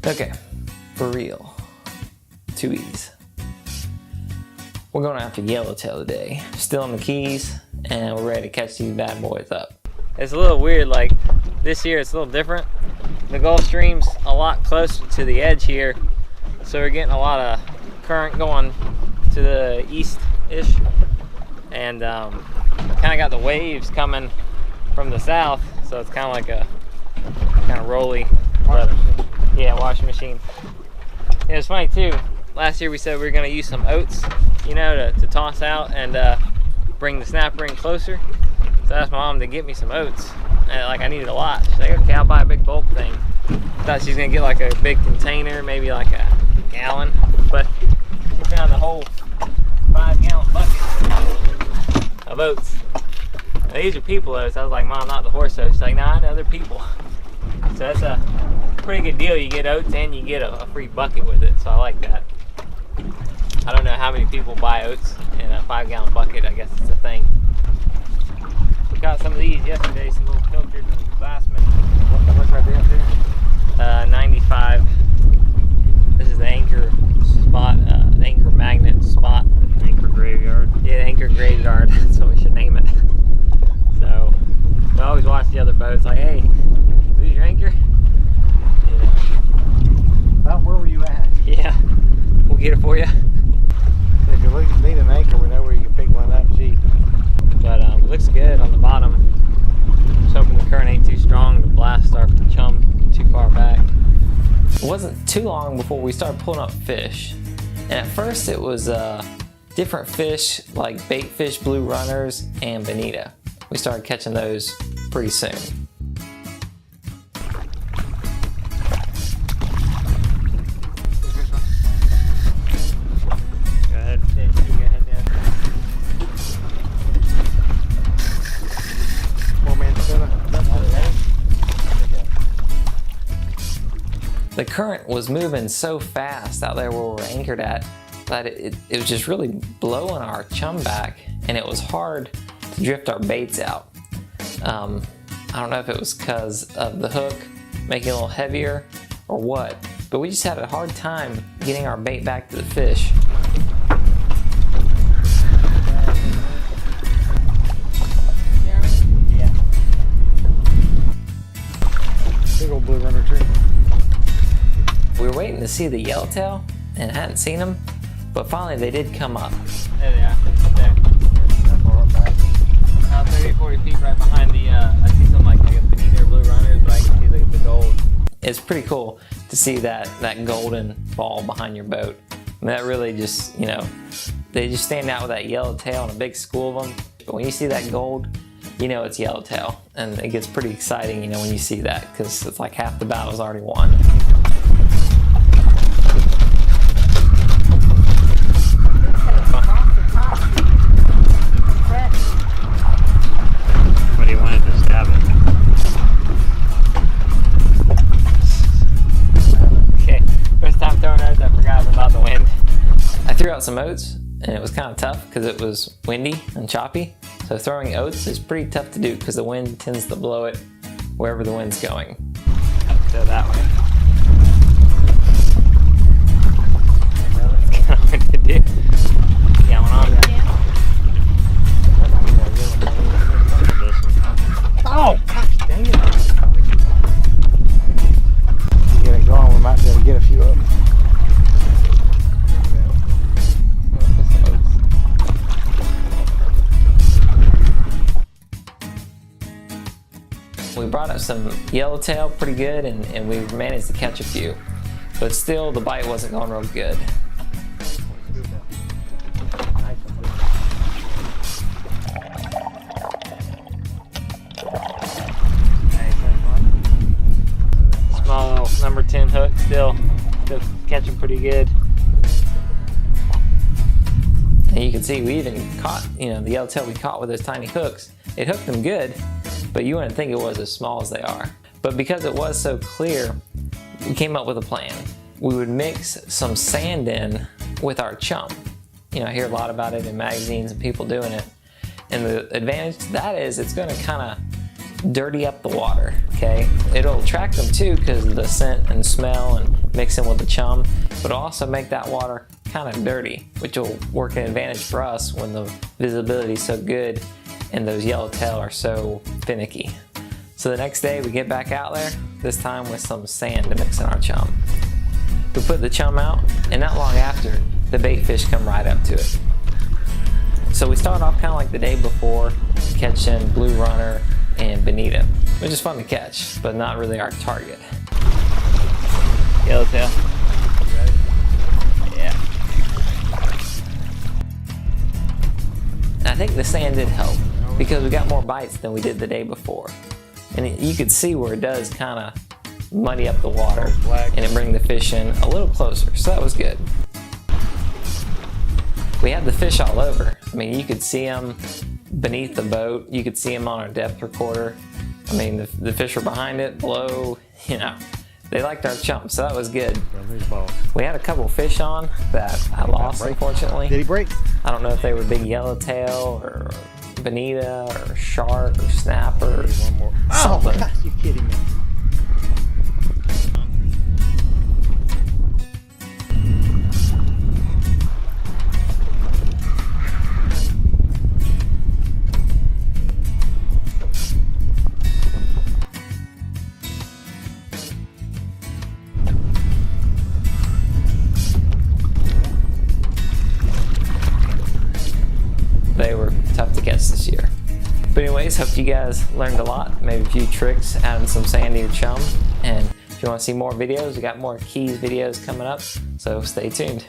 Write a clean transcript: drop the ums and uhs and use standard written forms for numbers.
Okay, for real. 2 E's. We're going after Yellowtail today. Still in the Keys, and we're ready to catch these bad boys up. It's a little weird, like this year it's a little different. The Gulf Stream's a lot closer to the edge here, so we're getting a lot of current going to the east-ish. And kind of got the waves coming from the south, so it's kind of like a kind of rolly. Yeah, washing machine. It was funny too. Last year we said we were gonna use some oats, you know, to toss out and bring the snapper in closer. So I asked my mom to get me some oats, and like I needed a lot. She's like, okay, I'll buy a big bulk thing. Thought she was gonna get like a big container, maybe like a gallon, but we found the whole 5-gallon bucket of oats. Now, these are people oats. I was like, Mom, not the horse oats. She's like, nah, I know they're people. So that's a pretty good deal. You get oats and you get a free bucket with it, so I like that. I don't know how many people buy oats in a 5-gallon bucket. I guess it's a thing. We got some of these yesterday, some little filtered glassmen. What's right there? 95. This is the anchor spot, the anchor magnet spot. Anchor graveyard. Yeah, the anchor graveyard. That's what we should name it. So we always watch the other boats like, hey, who's your anchor? Yeah. About where were you at? Yeah, we'll get it for you. If you need an anchor, we know where you can pick one up cheap. But it looks good on the bottom. Just hoping the current ain't too strong to blast our chum too far back. It wasn't too long before we started pulling up fish. And at first it was different fish like bait fish, blue runners, and bonita. We started catching those pretty soon. The current was moving so fast out there where we're anchored at that it was just really blowing our chum back, and it was hard to drift our baits out. I don't know if it was because of the hook making it a little heavier or what, but we just had a hard time getting our bait back to the fish. Yeah. Big old blue runner too. We were waiting to see the yellowtail and hadn't seen them, but finally they did come up. There they are. There. About 30, 40 feet right behind the, I see some like bonita or blue runners, but I can see the gold. It's pretty cool to see that golden ball behind your boat. I mean, that really just, you know, they just stand out with that yellowtail and a big school of them. But when you see that gold, you know it's yellowtail. And it gets pretty exciting, you know, when you see that, because it's like half the battle's already won. But he wanted to stab it. Okay, first time throwing oats, I forgot about the wind. I threw out some oats, and it was kind of tough because it was windy and choppy. So throwing oats is pretty tough to do because the wind tends to blow it wherever the wind's going. So that way. That's kind of hard to do. Got one on there. Oh, gosh dang it. To get it going, we might be able to get a few of them. We brought up some yellowtail pretty good, and we managed to catch a few. But still, the bite wasn't going real good. Small little number 10 hook, still catching pretty good. And you can see we even caught, you know, the yellowtail we caught with those tiny hooks. It hooked them good, but you wouldn't think it was as small as they are. But because it was so clear, we came up with a plan. We would mix some sand in with our chum. You know, I hear a lot about it in magazines and people doing it. And the advantage to that is it's gonna kinda dirty up the water, okay? It'll attract them too because of the scent and smell and mixing with the chum, but it'll also make that water kind of dirty, which will work an advantage for us when the visibility is so good and those yellowtail are so finicky. So the next day we get back out there, this time with some sand to mix in our chum. We put the chum out, and not long after, the bait fish come right up to it. So we start off kind of like the day before, catching blue runner and bonita, which is fun to catch, but not really our target. Yellowtail. Yeah. And I think the sand did help because we got more bites than we did the day before. And you could see where it does kind of muddy up the water and it bring the fish in a little closer, so that was good. We had the fish all over. I mean, you could see them beneath the boat. You could see them on our depth recorder. I mean, the fish were behind it, below, you know. They liked our chum, so that was good. We had a couple fish on that I lost, unfortunately. Did he break? I don't know if they were big yellowtail or bonita or shark or snapper or something. Oh my gosh, you kidding me? They were tough to catch this year. But anyways, hope you guys learned a lot. Maybe a few tricks, adding some sand to your chum. And if you want to see more videos, we got more Keys videos coming up, so stay tuned.